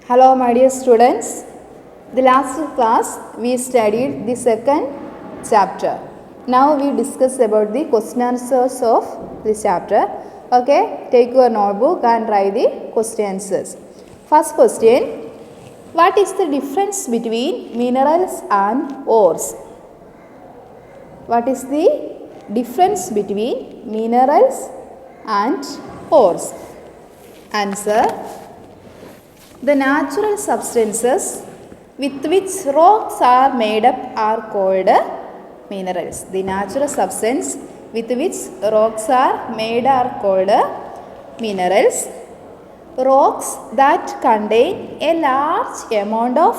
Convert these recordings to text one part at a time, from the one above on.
Hello my dear students, the last class we studied the second chapter. Now we discuss about the question answers of this chapter. Okay, take your notebook and write the question answers. First question, what is the difference between minerals and ores? What is the difference between minerals and ores? Answer, the natural substances with which rocks are made up are called minerals. The natural substance with which rocks are made are called minerals. Rocks that contain a large amount of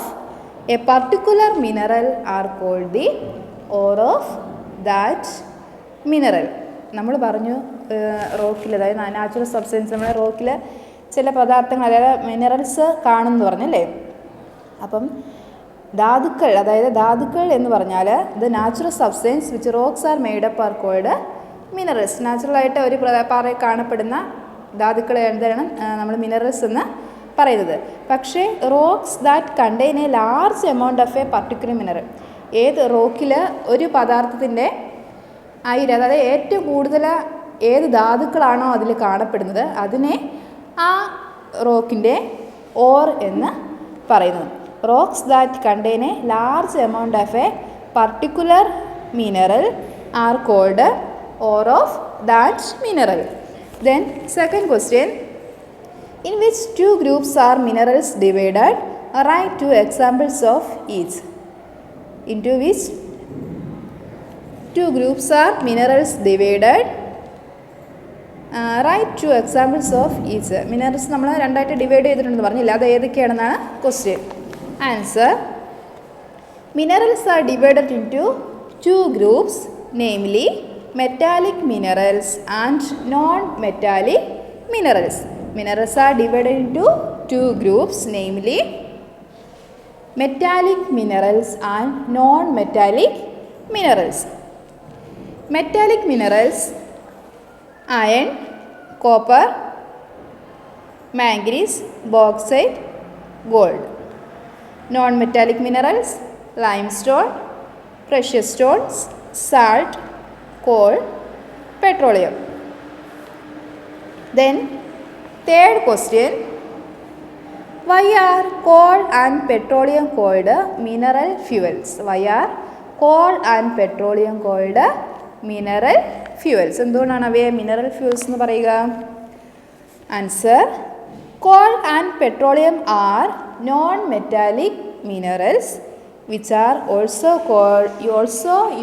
a particular mineral are called the ore of that mineral. നമ്മൾ പറഞ്ഞു റോക്കിൽ, അതായത് natural substance നമ്മുടെ റോക്കിൽ ചില പദാർത്ഥങ്ങൾ, അതായത് minerals കാണുമെന്ന് പറഞ്ഞല്ലേ. അപ്പം ധാതുക്കൾ, അതായത് ധാതുക്കൾ എന്ന് പറഞ്ഞാൽ the natural substance which rocks are made up are called minerals. നാച്ചുറലായിട്ട് ഒരു പാറയിൽ കാണപ്പെടുന്ന ധാതുക്കളെ എന്താണ് നമ്മൾ മിനറൽസ് എന്ന് പറയുന്നത്. പക്ഷേ rocks that contain a large amount of a particular mineral, ഏത് റോക്കിൽ ഒരു പദാർത്ഥത്തിൻ്റെ അതായത് ഏറ്റവും കൂടുതൽ ഏത് ധാതുക്കളാണോ അതിൽ കാണപ്പെടുന്നത് അതിനെ ആ റോക്കിൻ്റെ ഓർ എന്ന് പറയുന്നു. Rocks that contain a large amount of a particular mineral are called ore of that mineral. Then second question, in which two groups are minerals divided? Right two examples of each. Into which two groups are minerals divided? Write two examples of each. Minerals നമ്മൾ രണ്ടായിട്ട് divide ചെയ്തിട്ടുണ്ടെന്ന് പറഞ്ഞില്ല, അത് ഏതൊക്കെയാണെന്നാണ് question. Answer, minerals are divided into two groups, namely metallic minerals and non-metallic minerals. Minerals are divided into two groups, namely metallic minerals and non-metallic minerals. Metallic minerals: iron, copper, manganese, bauxite, gold. Non-metallic minerals: limestone, precious stones, salt, coal, petroleum. Then third question, why are coal and petroleum called mineral fuels? Why are coal and petroleum called mineral fuels? എന്തുകൊണ്ടാണ് അവയെ mineral fuels എന്ന് പറയുക? Answer, coal and petroleum are non metallic minerals which are also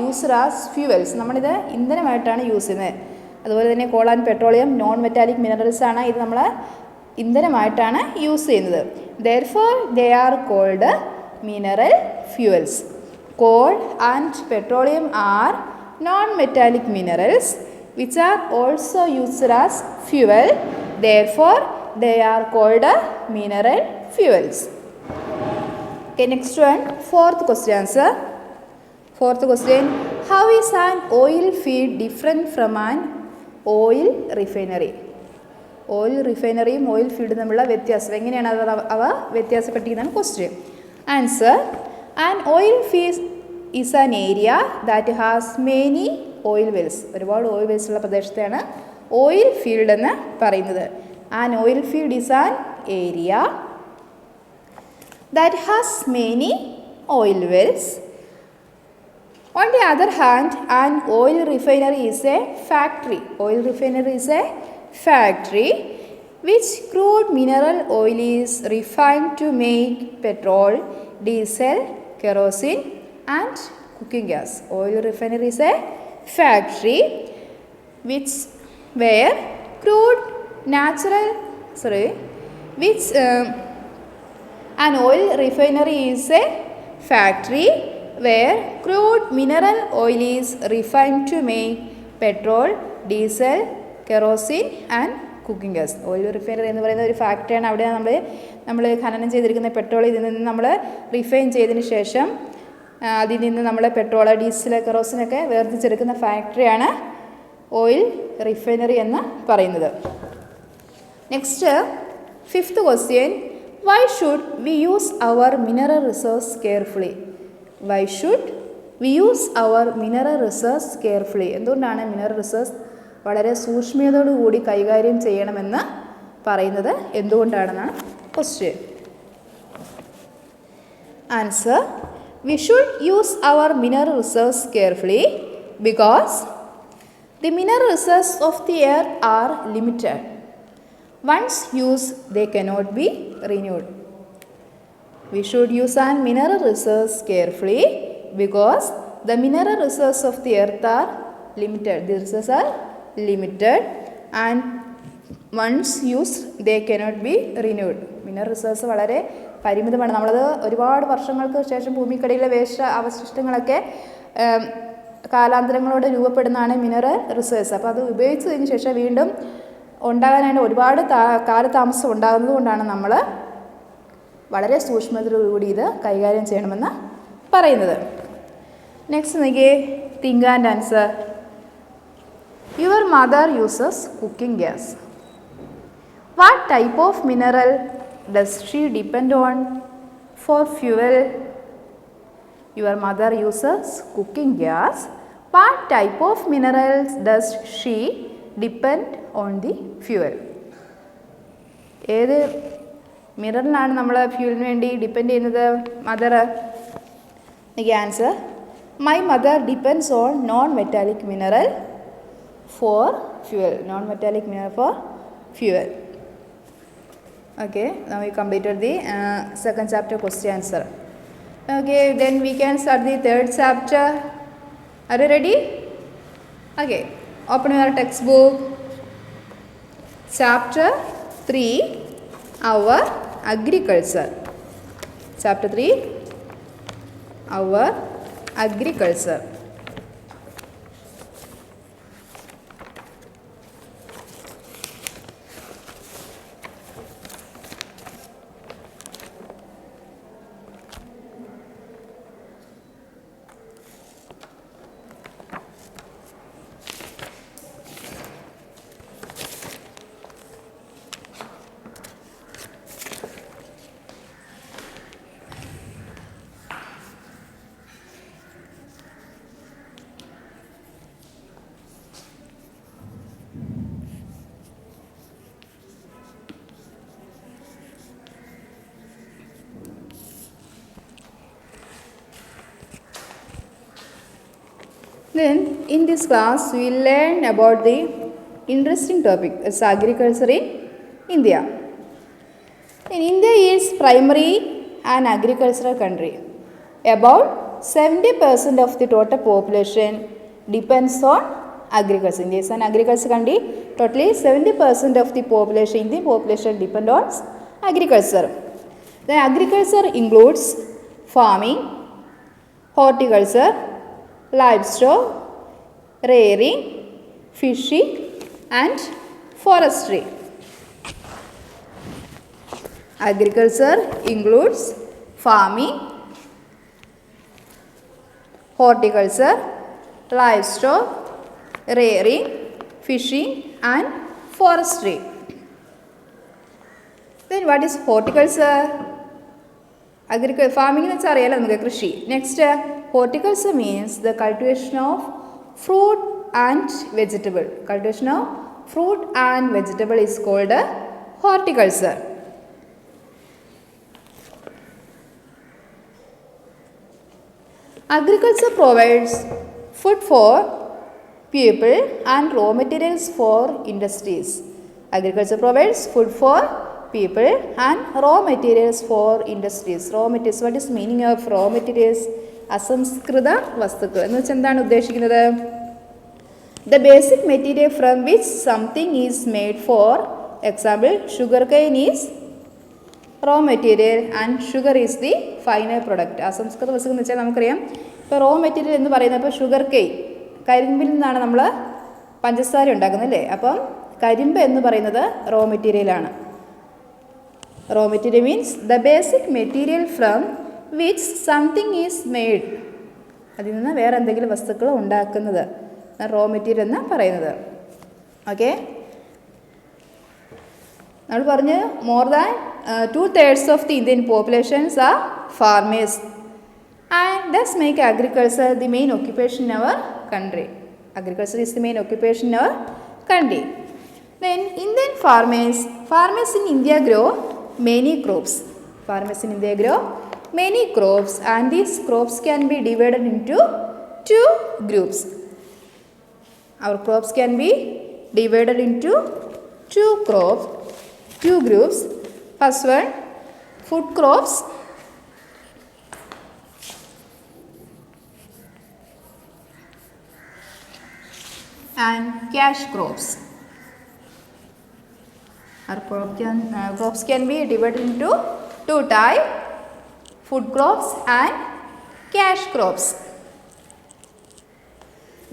used as fuels. നമ്മളിത് ഇന്ധനമായിട്ടാണ് use ചെയ്യുന്നത്. അതുപോലെ തന്നെ coal and petroleum non metallic minerals ആണ്, ഇത് നമ്മൾ ഇന്ധനമായിട്ടാണ് യൂസ് ചെയ്യുന്നത്. Therefore they are called mineral fuels. Coal and petroleum are non-metallic minerals which are also used as fuel, therefore they are called mineral fuels. Okay, next one, fourth question answer. Fourth question, how is an oil field different from an oil refinery? Oil റിഫൈനറിയും oil ഫീൽഡും തമ്മിലുള്ള വ്യത്യാസം എങ്ങനെയാണ് അവ വ്യത്യാസപ്പെട്ടിരിക്കുന്നതാണ് question. Answer, an oil field is an area that has many oil wells. ഒരുപാട് oil wells ഉള്ള പ്രദേശത്തെയാണ് ഓയിൽ ഫീൽഡ് എന്ന് പറയുന്നത്. An oil field is an area that has many oil wells. On the other hand, an oil refinery is a factory. Oil refinery is a factory which crude mineral oil is refined to make petrol, diesel, kerosene and cooking gas. Oil refinery is a factory which where crude an oil refinery is a factory where crude mineral oil is refined to make petrol, diesel, kerosene and cooking gas. Oil refinery എന്ന് പറയുന്ന ഒരു ഫാക്ടറിയാണ്. അവിടെ നമ്മൾ ഖനനം ചെയ്തിരിക്കുന്ന petrol ഇതിൽ നിന്ന് നമ്മൾ റിഫൈൻ ചെയ്തതിന് ശേഷം അതിൽ നിന്ന് നമ്മൾ പെട്രോൾ, ഡീസൽ, കെറോസിനൊക്കെ വേർതിരിച്ചെടുക്കുന്ന ഫാക്ടറിയാണ് ഓയിൽ റിഫൈനറി എന്ന് പറയുന്നത്. Next, fifth question, Why should we use our mineral resource carefully? Why should we use our mineral resource carefully? എന്തുകൊണ്ടാണ് മിനറൽ റിസോഴ്സ് വളരെ സൂക്ഷ്മതയോടുകൂടി കൈകാര്യം ചെയ്യണമെന്ന് പറയുന്നത് എന്തുകൊണ്ടാണെന്നാണ് question. Answer: we should use our mineral resource carefully because the mineral resources of the earth are limited. Once used, they cannot be renewed. We should use our mineral resources carefully because the mineral resources of the earth are limited. The resources are limited and once used, they cannot be renewed. Mineral resources വളരെ പരിമിതമാണ്. നമ്മളത് ഒരുപാട് വർഷങ്ങൾക്ക് ശേഷം ഭൂമിക്കടിയിലെ അവശിഷ്ടങ്ങളൊക്കെ കാലാന്തരങ്ങളോട് രൂപപ്പെടുന്നതാണ് mineral resource. അപ്പോൾ അത് ഉപയോഗിച്ചതിന് ശേഷം വീണ്ടും ഉണ്ടാകാനായിട്ട് ഒരുപാട് കാലതാമസം ഉണ്ടാകുന്നത് കൊണ്ടാണ് നമ്മൾ വളരെ സൂക്ഷ്മതയോടുകൂടി ഇത് കൈകാര്യം ചെയ്യണമെന്ന് പറയുന്നത്. നെക്സ്റ്റ് നോക്കിയേ, think and answer. Your mother uses cooking gas. What type of mineral does she depend on for fuel? Your mother uses cooking gas. What type of minerals does she depend on the fuel? ഏത് മിനറലാണ് നമ്മൾ ഫ്യൂവലിന് വേണ്ടി depend ചെയ്യുന്നത്? Mother. Answer: my mother depends on non metallic mineral for fuel. Non metallic mineral for fuel. Okay, now we completed the second chapter question answer. Okay, then we can start the third chapter. Are you ready? Okay, open your textbook. Chapter 3, our agriculture. Chapter 3, our agriculture. Then in this class we will learn about the interesting topic as agriculture in India. In India is primary and agricultural country. About 70% of the total population depends on agriculture. India is an agriculture country. Totally 70% of the population, Indian population depend on agriculture. Then agriculture includes farming, horticulture, livestock, rearing, fishing and forestry. Agriculture includes farming, horticulture, livestock, rearing, fishing and forestry. Then what is horticulture? Farming എന്ന് വെച്ചാൽ അറിയാലോ നമുക്ക്, കൃഷി. Next, horticulture means the cultivation of fruit and vegetable. Cultivation of fruit and vegetable is called horticulture. Agriculture provides food for people and raw materials for industries. Agriculture provides food for people and raw materials for industries. Raw materials, what is meaning of raw materials? അസംസ്കൃത വസ്തുക്കൾ എന്ന് വെച്ചാൽ എന്താണ് ഉദ്ദേശിക്കുന്നത്? The basic material from which something is made. For example, sugar cane is raw material and sugar is the final product. അസംസ്കൃത വസ്തുക്കൾ എന്ന് വെച്ചാൽ നമുക്കറിയാം, ഇപ്പോൾ റോ മെറ്റീരിയൽ എന്ന് പറയുന്നത് ഇപ്പോൾ ഷുഗർ കെയിൻ, കരിമ്പിൽ നിന്നാണ് നമ്മൾ പഞ്ചസാര ഉണ്ടാക്കുന്നത് അല്ലേ? അപ്പം കരിമ്പ് എന്ന് പറയുന്നത് റോ മെറ്റീരിയലാണ്. Raw material means the basic material from which something is made. അതിൽ നിന്ന് വേറെ എന്തെങ്കിലും വസ്തുക്കൾ ഉണ്ടാക്കുന്നത് റോ മെറ്റീരിയൽ എന്ന് പറയുന്നത്. ഓക്കെ, നമ്മൾ പറഞ്ഞ് more than 2/3 of the Indian populations are farmers and thus make agriculture the main occupation in our country. Agriculture is the main occupation in our country. Then Indian farmers in India grow many crops. Farmers in India grow many crops, and these crops can be divided into two groups. Our crops can be divided into two groups. First one, food crops, and cash crops. Our crops can be divided into two types, food crops and cash crops.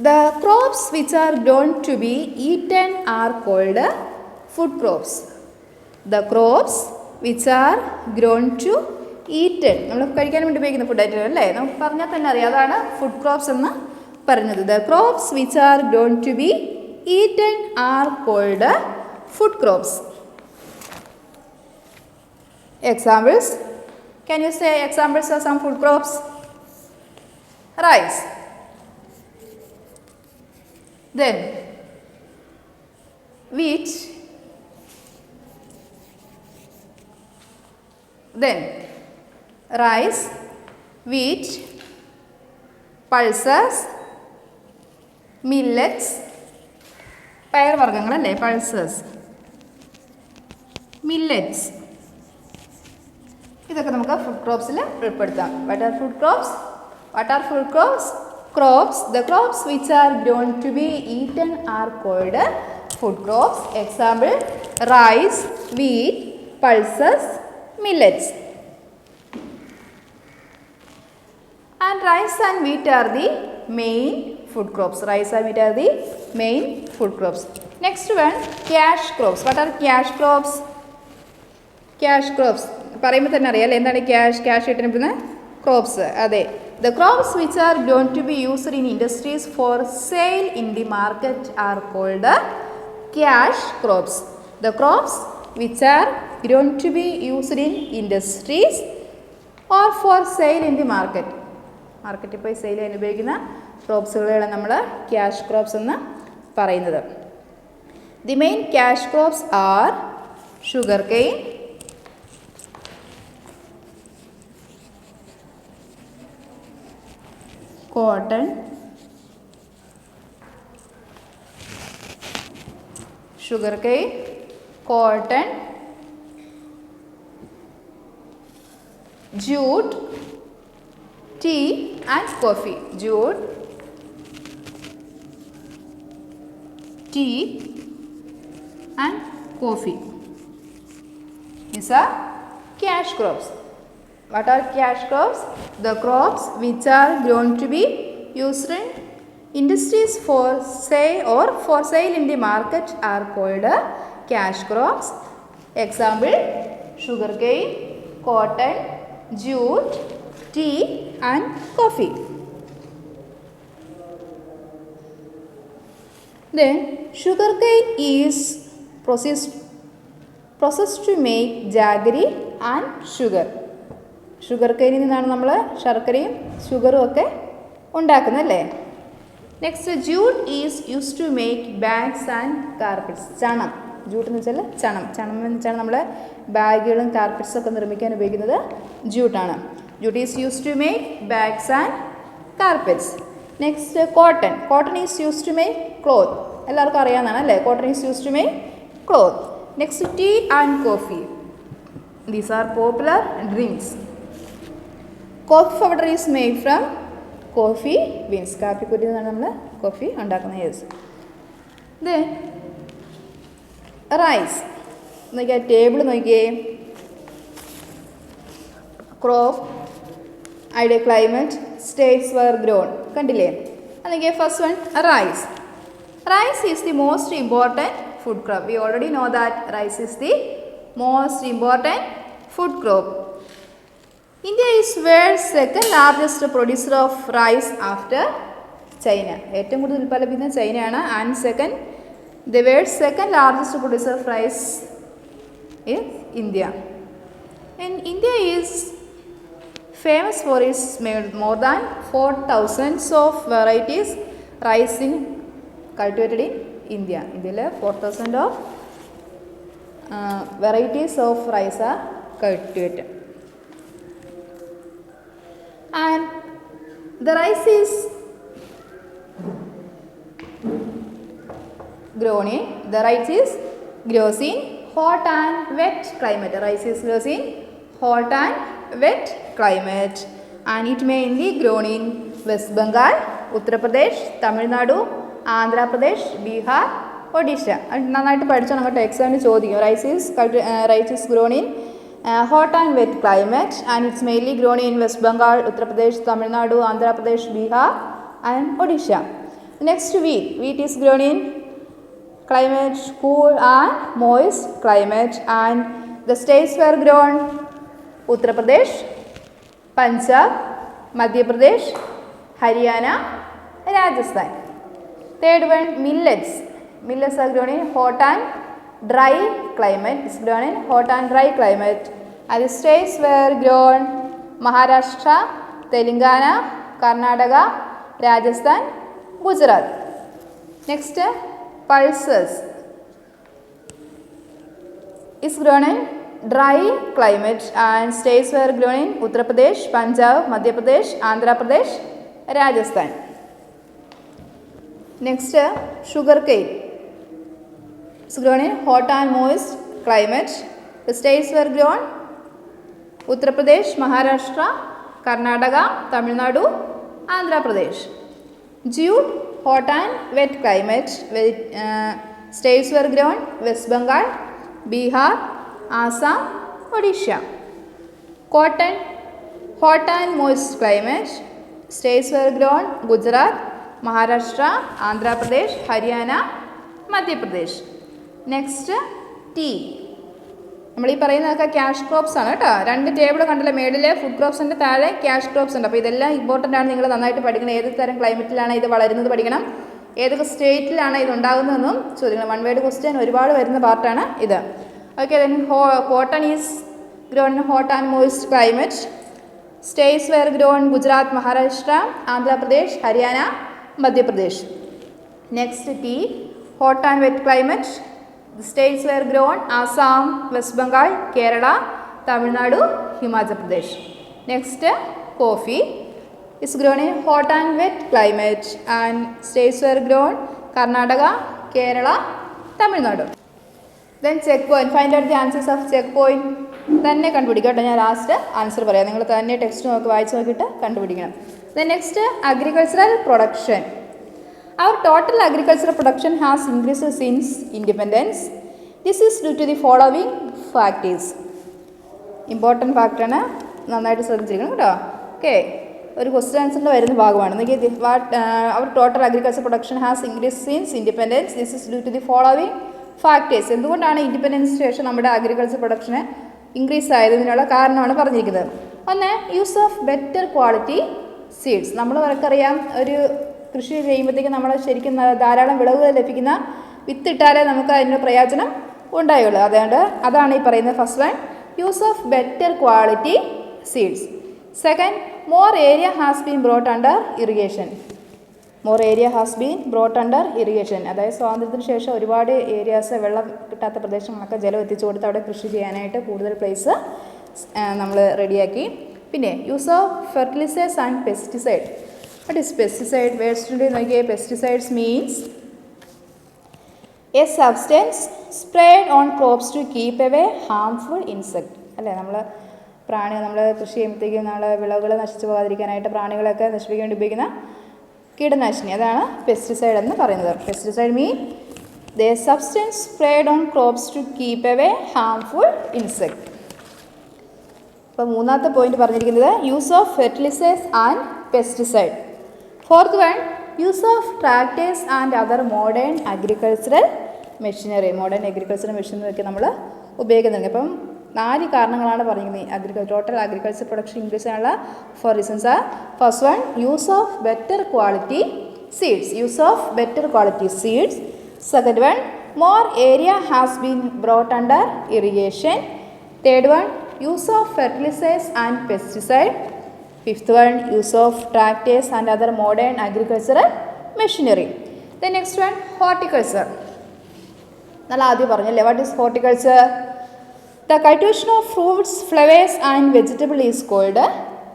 The crops which are grown to be eaten are called food crops. The crops which are grown to eaten, നമ്മൾ കഴിക്കാൻ വേണ്ടി ഉപയോഗിക്കുന്ന food item അല്ലേ, നമുക്ക് പറഞ്ഞാൽ തന്നെ അറിയാം, അതാണ് ഫുഡ് ക്രോപ്സ് എന്ന് പറഞ്ഞത്. The crops which are grown to be eaten are called food crops. Examples, can you say examples of some food crops? Rice, then wheat, then rice, wheat, pulses, millets, പയർവർഗ്ഗങ്ങളല്ലേ, pulses, millets, ഇതൊക്കെ നമുക്ക് food ക്രോപ്സിൽ ഉൾപ്പെടുത്താം. What are food crops? Crops. The crops which are grown to be eaten are called food crops. Example, rice, wheat, pulses, millets. And rice and wheat are the main food crops. Rice and wheat are the main food crops. Next one, cash crops. What are cash crops? Cash crops പറയുമ്പോൾ തന്നെ അറിയാം എന്താണ് cash കിട്ടുന്ന crops. അതെ, the crops which are grown to be used in industries for sale in the market are called cash crops. The crops which are grown to be used in industries or for sale in the market, മാർക്കറ്റിൽ പോയി sale ചെയ്യാൻ ഉപയോഗിക്കുന്ന ക്രോപ്സുകളാണ് നമ്മൾ cash crops എന്ന് പറയുന്നത്. The main cash crops are sugar cane, cotton, jute, tea and coffee. Jute, tea and coffee. These are cash crops. What are cash crops? The crops which are grown to be used in industries for sale or for sale in the market are called cash crops. Example, sugarcane, cotton, jute, tea and coffee. Then sugarcane is processed to make jaggery and sugar. ഷുഗർക്കെയിനിൽ നിന്നാണ് നമ്മൾ ശർക്കരയും ഷുഗറും ഒക്കെ ഉണ്ടാക്കുന്നതല്ലേ. Next, jute is use to make bags and carpets. ചണം, jute എന്ന് വെച്ചാൽ ചണം എന്ന് വെച്ചാൽ നമ്മൾ ബാഗുകളും കാർപ്പറ്റ്സൊക്കെ നിർമ്മിക്കാൻ ഉപയോഗിക്കുന്നത് ജൂട്ടാണ്. Jute is use to make bags and carpets. Next, cotton is use to make cloth. എല്ലാവർക്കും അറിയാവുന്നതാണ് അല്ലേ, cotton is use to make cloth. Next, tea and coffee. These are popular drinks. Coffee powder is made from coffee beans. കാപ്പിക്കുരുത്തിൽ നിന്നാണ് നമ്മൾ coffee ഉണ്ടാക്കുന്നത്. Yes. Then rice. നോക്കിയാൽ table നോക്കിയേ. Crop, idea, climate, states where grown. കണ്ടില്ലേ? അല്ലെങ്കിൽ first one rice. Rice is the most important food crop. We already know that rice is the most important food crop. India is world's second largest producer of rice after China. ഏറ്റവും കൂടുതൽ ഉൽപ്പാദിപ്പിക്കുന്നത് ചൈനയാണ്. And the world's second largest producer of rice is India. And India is famous for its more than 4,000 of varieties rice in cultivated in India. India 4,000 of varieties of rice are cultivated. And the rice is grown in hot and wet climate. Rice is grown in hot and wet climate, and it mainly grown in West Bengal, Uttar Pradesh, Tamil Nadu, Andhra Pradesh, Bihar, Odisha. നന്നായിട്ട് പഠിച്ചാൽ നമുക്ക് എക്സാമിന് ചോദിക്കും. Rice is grown in hot and wet climate, and it's mainly grown in West Bengal, Uttar Pradesh, Tamil Nadu, Andhra Pradesh, Bihar, and Odisha. Next, wheat is grown in climate cool and moist climate, and the states were grown Uttar Pradesh, Punjab, Madhya Pradesh, Haryana, Rajasthan. Third one, millets are grown in hot and dry climate. It's grown in hot and dry climate, and the states were grown Maharashtra, Telangana, Karnataka, Rajasthan, Gujarat. Next, pulses is grown in dry climate, and states were grown in Uttar Pradesh, Punjab, Madhya Pradesh, Andhra Pradesh, Rajasthan. Next, sugarcane is grown in hot and moist climate. The states were grown Uttar Pradesh, Maharashtra, Karnataka, Tamil Nadu, Andhra Pradesh. Jute, hot and wet climate. States were grown West Bengal, Bihar, Assam, Odisha. Cotton, hot and moist climate. States were grown Gujarat, Maharashtra, Andhra Pradesh, Haryana, Madhya Pradesh. Next, tea. നമ്മൾ ഈ പറയുന്നതൊക്കെ cash crops ആണ് കേട്ടോ. രണ്ട് table കണ്ടല്ലോ, മേളിലെ food ക്രോപ്സിൻ്റെ താഴെ cash crops ഉണ്ട്. അപ്പോൾ ഇതെല്ലാം ഇമ്പോർട്ടൻ്റ് ആണ്, നിങ്ങൾ നന്നായിട്ട് പഠിക്കണം. ഏത് തരം ക്ലൈമറ്റിലാണ് ഇത് വളരുന്നത് പഠിക്കണം, ഏതൊക്കെ സ്റ്റേറ്റിലാണ് ഇത് ഉണ്ടാകുന്നതെന്നും ചോദിക്കണം. വൺ വേർഡ് ക്വസ്റ്റ്യൻ ഒരുപാട് വരുന്ന പാർട്ടാണ് ഇത്. Okay, then cotton is grown in hot and moist climate. States where grown Gujarat, Maharashtra, Andhra Pradesh, Haryana, Madhya Pradesh. Next, tea, hot and wet climate. The states were grown Assam, West Bengal, Kerala, Tamil Nadu, Himachal Pradesh. Next, coffee is grown in hot and wet climate, and states were grown Karnataka, Kerala, Tamil Nadu. Then check point, find out the answers of check point. തന്നെ കണ്ടുപിടിക്കട്ടെ, ഞാൻ last answer പറയാം. നിങ്ങൾ തന്നെ text നോക്കി വായിച്ച് നോക്കിയിട്ട് കണ്ടുപിടിക്കണം. Then next, agricultural production. Our total agricultural production has increased since independence. This is due to the following factors. Important factor ആണ്, നന്നായിട്ട് ശ്രദ്ധിച്ചിരിക്കണം കേട്ടോ. ഓക്കെ, ഒരു ക്വസ്റ്റ്യൻ ആൻസറിൽ വരുന്ന ഭാഗമാണ്. അവർ total agriculture production has increase since independence. This is due to the following factors. എന്തുകൊണ്ടാണ് ഇൻഡിപെൻഡൻസിന് ശേഷം നമ്മുടെ അഗ്രികൾച്ചർ പ്രൊഡക്ഷന് ഇൻക്രീസ് ആയതിനുള്ള കാരണമാണ് പറഞ്ഞിരിക്കുന്നത്. ഒന്ന്, use of better quality seeds. നമ്മൾക്കറിയാം, ഒരു കൃഷി ചെയ്യുമ്പോഴത്തേക്കും നമ്മൾ ശരിക്കും ധാരാളം വിളവുകൾ ലഭിക്കുന്ന വിത്തിട്ടാലേ നമുക്ക് അതിൻ്റെ പ്രയോജനം ഉണ്ടായുള്ളൂ. അതാണ് ഈ പറയുന്നത്. First one, use of better quality seeds. Second, more area has been brought under irrigation. More area has been brought under irrigation. അതായത് സ്വാതന്ത്ര്യത്തിന് ശേഷം ഒരുപാട് ഏരിയാസ്, വെള്ളം കിട്ടാത്ത പ്രദേശങ്ങളൊക്കെ ജലം എത്തിച്ചു കൊടുത്ത് അവിടെ കൃഷി ചെയ്യാനായിട്ട് കൂടുതൽ പ്ലേസ് നമ്മൾ റെഡിയാക്കി. പിന്നെ use of fertilisers and pesticide. What is pesticide? Words today നോക്കിയേ. Pesticides means a substance sprayed on crops to keep away harmful insect. അല്ലേ, നമ്മൾ കൃഷി ചെയ്യുമ്പോഴത്തേക്കും നമ്മളെ വിളവുകൾ നശിച്ചു പോകാതിരിക്കാനായിട്ട് പ്രാണികളൊക്കെ നശിപ്പിക്കാൻ വേണ്ടി ഉപയോഗിക്കുന്ന കീടനാശിനി, അതാണ് പെസ്റ്റിസൈഡ് എന്ന് പറയുന്നത്. Pesticide mean the substance spread on crops to keep away harmful insect. അപ്പോൾ മൂന്നാമത്തെ പോയിന്റ് പറഞ്ഞിരിക്കുന്നത് use of fertilisers and pesticide. Fourth one, use of tractors and other modern agricultural machinery. Modern agricultural machinery നമ്മൾ ഉപയോഗിക്കുന്നുണ്ട്. അപ്പം 4 കാരണങ്ങളാണ് പറഞ്ഞിരിക്കുന്നത് total agriculture production increase ചെയ്യാനുള്ള 4 reasons are. First one, use of better quality seeds. Use of better quality seeds. Second one, more area has been brought under irrigation. Third one, use of fertilizers and pesticide. Fifth one, use of tractors and other modern agricultural machinery. The next one, horticulture. നല്ല ആദ്യം പറഞ്ഞല്ലേ, what is horticulture? The cultivation of fruits, flowers and vegetable is called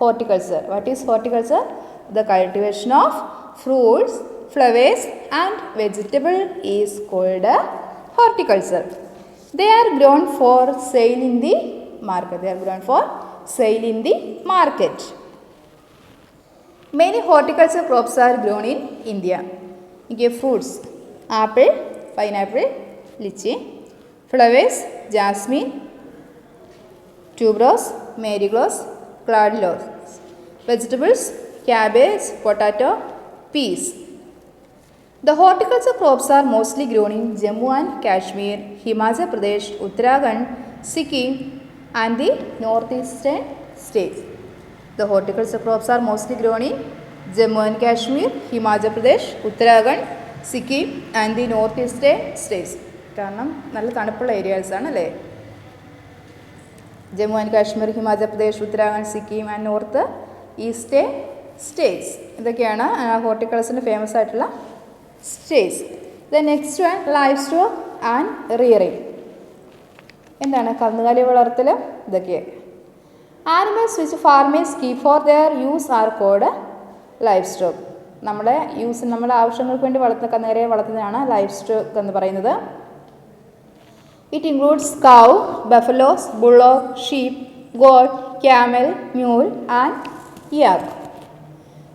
horticulture. What is horticulture? The cultivation of fruits, flowers and vegetable is called horticulture. They are grown for sale in the market. They are grown for sale in the market. Many horticulture crops are grown in India. Okay, fruits, apple, pineapple, lychee. Flowers, jasmine, tuberose, marigolds, gladiolus. Vegetables, cabbage, potato, peas. The horticulture crops are mostly grown in Jammu and Kashmir, Himachal Pradesh, Uttarakhand, Sikkim and the northeastern states. The horticulture crops are mostly grown in Jammu and Kashmir, Himachal Pradesh, Uttarakhand, Sikkim and the northeastern states. കാരണം നല്ല തണുപ്പുള്ള areas ആണ് അല്ലേ. Jammu and Kashmir, Himachal Pradesh, Uttarakhand, Sikkim and north eastern states. ഇതൊക്കെയാണ് ഹോർട്ടിക്കൾച്ചറിന് famous ആയിട്ടുള്ള states. The next one, livestock and rearing. എന്താണ് കന്നുകാലി വളർത്തൽ? ഇതൊക്കെ animals which farmers keep for their use are called livestock. നമ്മുടെ ആവശ്യങ്ങൾക്ക് വേണ്ടി വളർത്തുന്ന കന്നുകാലിയെ വളർത്തുന്നതാണ് ലൈഫ് സ്റ്റോക്ക് എന്ന് പറയുന്നത്. It includes cow, buffaloes, bullock, sheep, goat, camel, mule and yak.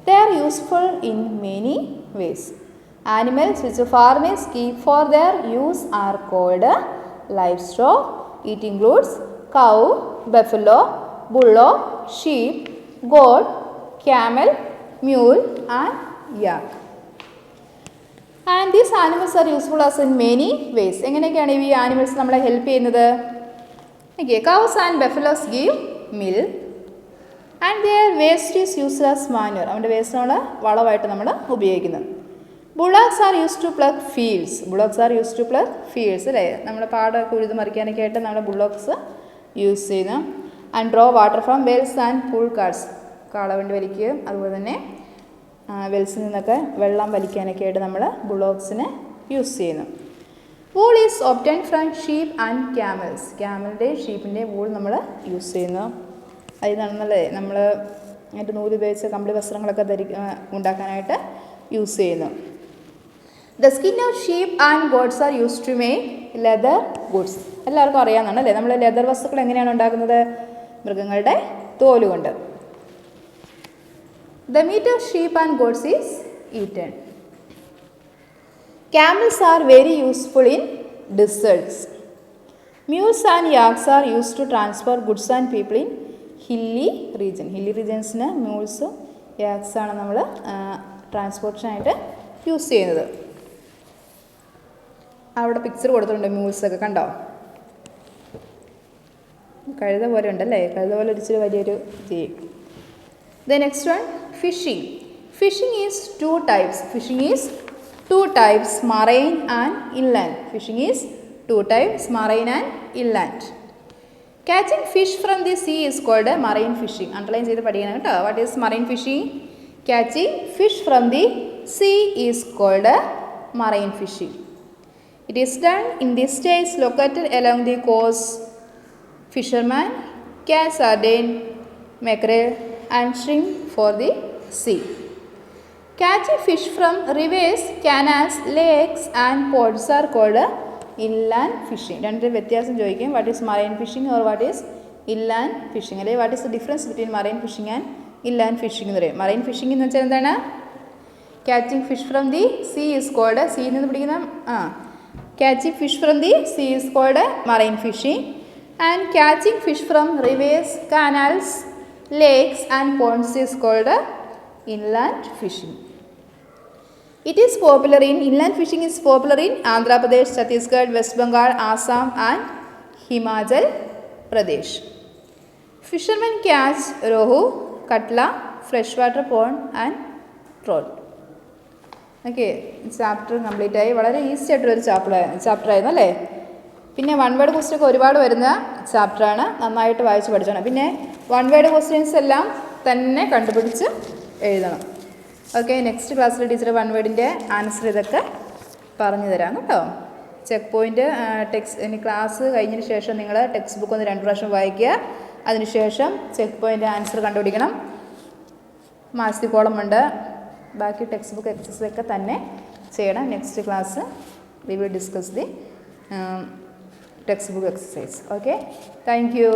They are useful in many ways. Animals which farmers keep for their use are called livestock. It includes cow, buffalo, bullock, sheep, goat, camel, mule and yak. And these animals are useful as in many ways. എങ്ങനെയൊക്കെയാണ് ഈ animals നമ്മളെ help ചെയ്യുന്നത്? Okay, cows and buffaloes give milk and their waste is used as manure. അവൻ്റെ waste നമ്മൾ വളമായിട്ട് നമ്മൾ ഉപയോഗിക്കുന്നത്. Bullocks are used to plug fields. Bullocks are used to plug fields അല്ലേ. നമ്മുടെ പാടമൊക്കെ ഉഴുത് മറിക്കാനൊക്കെ ആയിട്ട് നമ്മുടെ ബുള്ളോക്സ് യൂസ് ചെയ്യുന്നു. And draw water from wells and pool carts. കാളവണ്ടി വലിക്കുകയും അതുപോലെ തന്നെ വെൽസിൽ നിന്നൊക്കെ വെള്ളം വലിക്കാനൊക്കെ ആയിട്ട് നമ്മൾ ബുള്ളോക്സിനെ യൂസ് ചെയ്യുന്നു. Wool is obtained from sheep and camels. ക്യാമലിൻ്റെ ഷീപ്പിൻ്റെ വൂൾ നമ്മൾ യൂസ് ചെയ്യുന്നു. അതിൽ നിന്നല്ലേ നമ്മൾ അതിൻ്റെ നൂല് ഉപയോഗിച്ച് കമ്പിളി വസ്ത്രങ്ങളൊക്കെ ഉണ്ടാക്കാനായിട്ട് യൂസ് ചെയ്യുന്നു. The skin of sheep and goats are use to make leather goods. എല്ലാവർക്കും അറിയാവുന്നതാണ് അല്ലേ. നമ്മൾ ലെതർ വസ്തുക്കൾ എങ്ങനെയാണ് ഉണ്ടാക്കുന്നത്? മൃഗങ്ങളുടെ തോലുകൊണ്ട്. The meat of sheep and goats is eaten. Camels are very useful in deserts. Mules and yaks are used to transport goods and people in hilly region. Hilly regionsന് mules, yaks ആണ് നമ്മൾ ട്രാൻസ്പോർട്ടേഷനായിട്ട് use ചെയ്യുന്നത്. അവിടെ picture കൊടുത്തിട്ടുണ്ട് മ്യൂൾസൊക്കെ കണ്ടോ? കഴുത പോലെ ഉണ്ടല്ലേ. കഴുത പോലെ ഇച്ചിരി വലിയൊരു ജീവി. The next one, fishing. Fishing is two types. Fishing is two types, marine and inland. Fishing is two types, marine and inland. Catching fish from the sea is called marine fishing. Underline ചെയ്ത് പഠിക്കണം കേട്ടോ. What is marine fishing? Catching fish from the sea is called marine fishing. It is done in the states located along the coast. Fishermen catch sardine, mackerel and shrimp for the sea. Catching fish from rivers, canals, lakes and ponds are called inland fishing. രണ്ടു വ്യത്യാസം ചോദിക്കും. What is marine fishing or what is inland fishing? അല്ലെ what is the difference between marine fishing and inland fishing എന്ന് പറയും. marine fishing എന്ന് വെച്ചാൽ എന്താണ്? Catching fish from the sea is called sea നിന്ന് പിടിക്കുന്ന catching fish from the sea is called marine fishing and catching fish from rivers, canals, lakes and ponds is called inland fishing. Inland fishing is popular in Andhra Pradesh, Chhattisgarh, West Bengal, Assam and Himachal Pradesh. Fishermen catch rohu, katla, freshwater pond and trout. Okay, chapter complete ആയി. വളരെ easy ആയിട്ടൊരു chapter ആയിരുന്നു അല്ലേ. പിന്നെ 1 word question ഒക്കെ ഒരുപാട് വരുന്ന ചാപ്റ്ററാണ്. നന്നായിട്ട് വായിച്ച് പഠിച്ചോണം. പിന്നെ 1 വേർഡ് ക്വസ്റ്റ്യൻസ് എല്ലാം തന്നെ കണ്ടുപിടിച്ച് എഴുതണം. ഓക്കെ, നെക്സ്റ്റ് ക്ലാസ്സിൽ ടീച്ചർ 1 വേർഡിൻ്റെ ആൻസർ ഇതൊക്കെ പറഞ്ഞു തരാം കേട്ടോ. ചെക്ക് പോയിൻ്റ് ഇനി ക്ലാസ് കഴിഞ്ഞതിന് ശേഷം നിങ്ങൾ ടെക്സ്റ്റ് ബുക്ക് ഒന്ന് 2 പ്രാവശ്യം വായിക്കുക. അതിനുശേഷം ചെക്ക് പോയിൻ്റ് ആൻസർ കണ്ടുപിടിക്കണം. മാർക്സ് ദി കോളം ഉണ്ട്. ബാക്കി ടെക്സ്റ്റ് ബുക്ക് എക്സസൈസ് ഒക്കെ തന്നെ ചെയ്യണം. Next class we will discuss the text book exercise. Okay, thank you.